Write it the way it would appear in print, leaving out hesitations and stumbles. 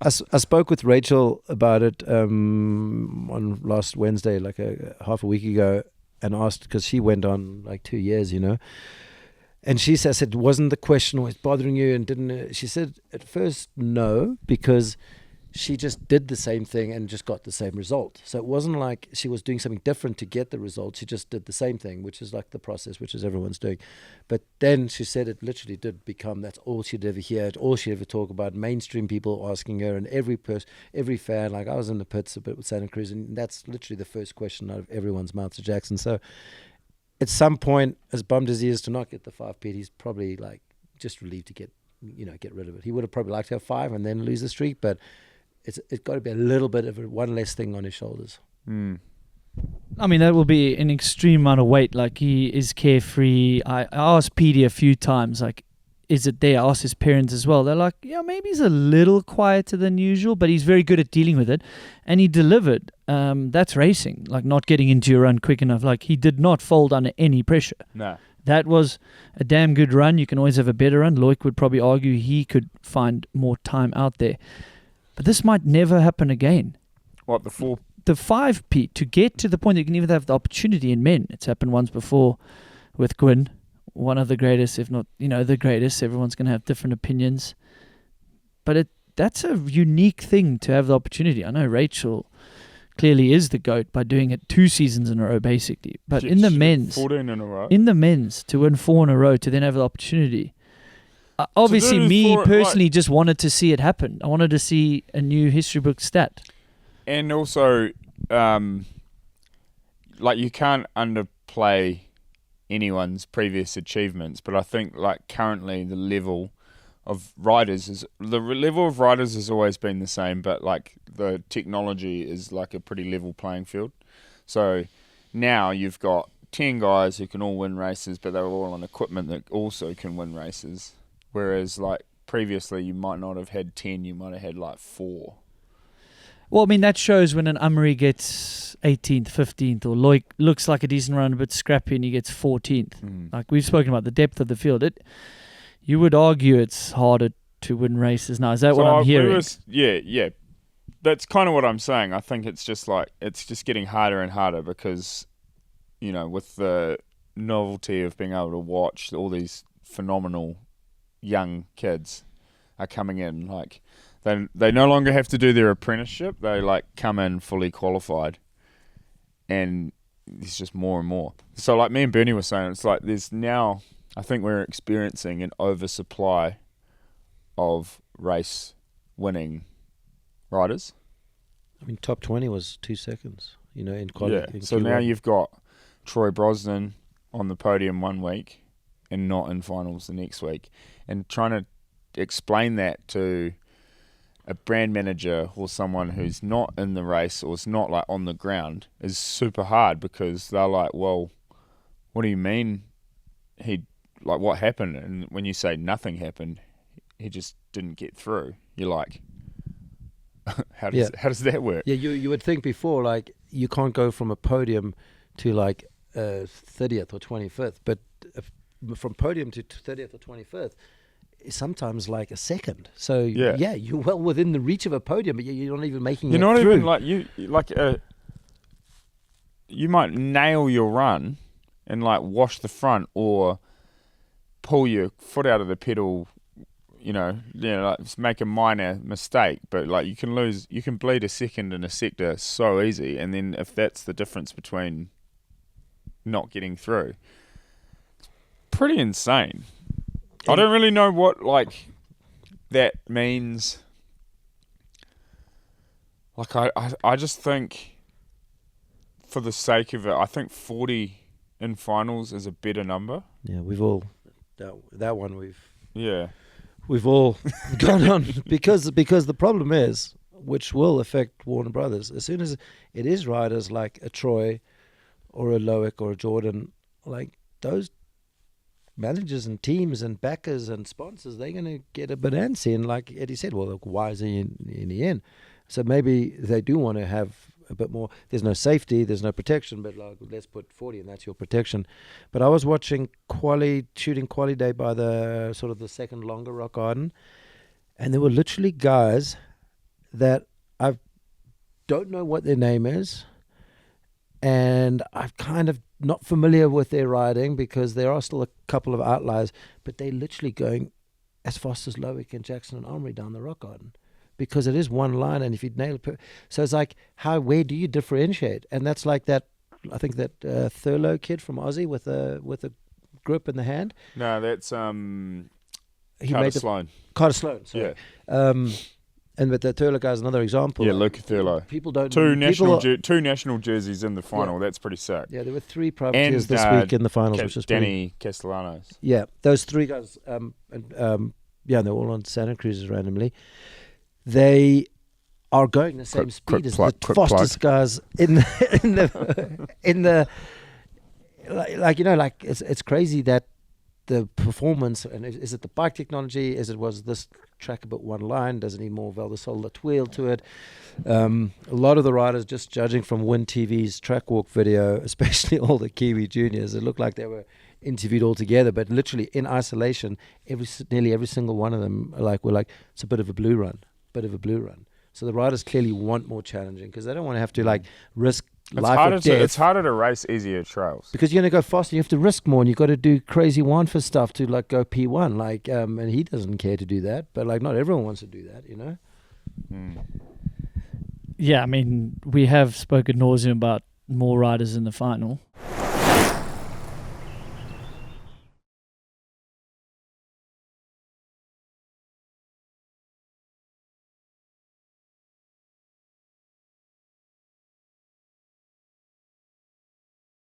I spoke with Rachel about it on last Wednesday, like half a week ago, and asked because she went on like 2 years, and she said, I said, wasn't the question always bothering you? And didn't she said at first no, because she just did the same thing and just got the same result. So it wasn't like she was doing something different to get the result. She just did the same thing, which is like the process, which is everyone's doing. But then she said it literally did become, that's all she'd ever hear, all she'd ever talk about, mainstream people asking her, and every fan, like I was in the pits a bit with Santa Cruz, and that's literally the first question out of everyone's mouth to Jackson. So at some point, as bummed as he is to not get the 5-peat, he's probably like just relieved to get rid of it. He would have probably liked to have 5 and then lose the streak, but it's got to be a little bit of one less thing on his shoulders. I mean, that will be an extreme amount of weight. Like, he is carefree. I asked Petey a few times, like, is it there? I asked his parents as well. They're like, yeah, maybe he's a little quieter than usual, but he's very good at dealing with it. And he delivered. That's racing, like not getting into your run quick enough. Like, he did not fold under any pressure. No. That was a damn good run. You can always have a better run. Loic would probably argue he could find more time out there. But this might never happen again. What, the 4? The 5-peat, to get to the point that you can even have the opportunity in men. It's happened once before with Gwyn, one of the greatest, if not, the greatest. Everyone's going to have different opinions. But that's a unique thing to have the opportunity. I know Rachel clearly is the GOAT by doing it 2 seasons in a row, basically. But in the men's, 14 in a row. In the men's, to win 4 in a row, to then have the opportunity. Obviously, me personally just wanted to see it happen. I wanted to see a new history book stat. And also, you can't underplay anyone's previous achievements, but I think currently the level of riders has always been the same, but the technology is a pretty level playing field. So now you've got 10 guys who can all win races, but they're all on equipment that also can win races. Whereas previously you might not have had 10, you might have had 4. Well, I mean, that shows when an Amory gets 18th, 15th, or Loic looks like a decent run, a bit scrappy, and he gets 14th. Like, we've spoken about the depth of the field. You would argue it's harder to win races now. Is that what I'm hearing? Yeah. That's kind of what I'm saying. I think it's just it's just getting harder and harder because, with the novelty of being able to watch all these phenomenal young kids are coming in, they no longer have to do their apprenticeship. They come in fully qualified, and there's just more and more. So me and Bernie were saying, it's there's now, I think we're experiencing an oversupply of race winning riders. I mean, top 20 was 2 seconds, in quality. Yeah. So now you've got Troy Brosnan on the podium one week and not in finals the next week, and trying to explain that to a brand manager or someone who's not in the race or is not on the ground is super hard, because they're well, what do you mean what happened? And when you say nothing happened, he just didn't get through, you're how does that work? Yeah, you would think before, you can't go from a podium to 30th or 25th, but from podium to 30th or 25th is sometimes a second. So yeah, you're well within the reach of a podium, but you're not even making it through. You're not even you might nail your run and wash the front or pull your foot out of the pedal, make a minor mistake, but you can bleed a second in a sector so easy, and then if that's the difference between not getting through, it's pretty insane. I don't really know what that means. I just think, for the sake of it, I think 40 in finals is a better number. Yeah, we've all that one we've all gone on because the problem is, which will affect Warner Brothers, as soon as it is riders like a Troy or a Loic or a Jordan, those managers and teams and backers and sponsors, they're going to get a bit antsy. And like Eddie said, well, why is he in the end? So maybe they do want to have a bit more. There's no safety, there's no protection, but let's put 40 and that's your protection. But I was watching shooting quali day by the sort of the second longer rock garden, and there were literally guys that I don't know what their name is, and I'm kind of not familiar with their riding because there are still a couple of outliers, but they're literally going as fast as Lowick and Jackson and Armory down the rock garden, because it is one line, and if you nail it, so it's like where do you differentiate? And that's like that. I think that Thurlow kid from Aussie with a grip in the hand. No, that's He Carter made Sloan. Carter Sloan. Sorry. Yeah. And but the Thurlow guy's another example. Yeah, Luke Thurlow. People don't. Two people national jerseys in the final. Yeah. That's pretty sick. Yeah, there were 3 privateers And, this week in the finals, which was Danny Castellanos. Yeah, those 3 guys. Yeah, they're all on Santa Cruz's randomly. They are going the same speed as the fastest guys in the like it's crazy that the performance, and is it the bike technology? Was this track about one line? Does it need more Valdesol wheel to it? A lot of the riders, just judging from Win TV's track walk video, especially all the Kiwi juniors, it looked like they were interviewed all together, but literally in isolation, nearly every single one of them were like, it's a bit of a blue run. So the riders clearly want more challenging because they don't want to have to risk life or death. It's harder to race easier trails because you're going to go faster. You have to risk more, and you've got to do crazy Wanford stuff to go P1. And he doesn't care to do that, but not everyone wants to do that, you know. Yeah, I mean, we have spoken nauseam about more riders in the final.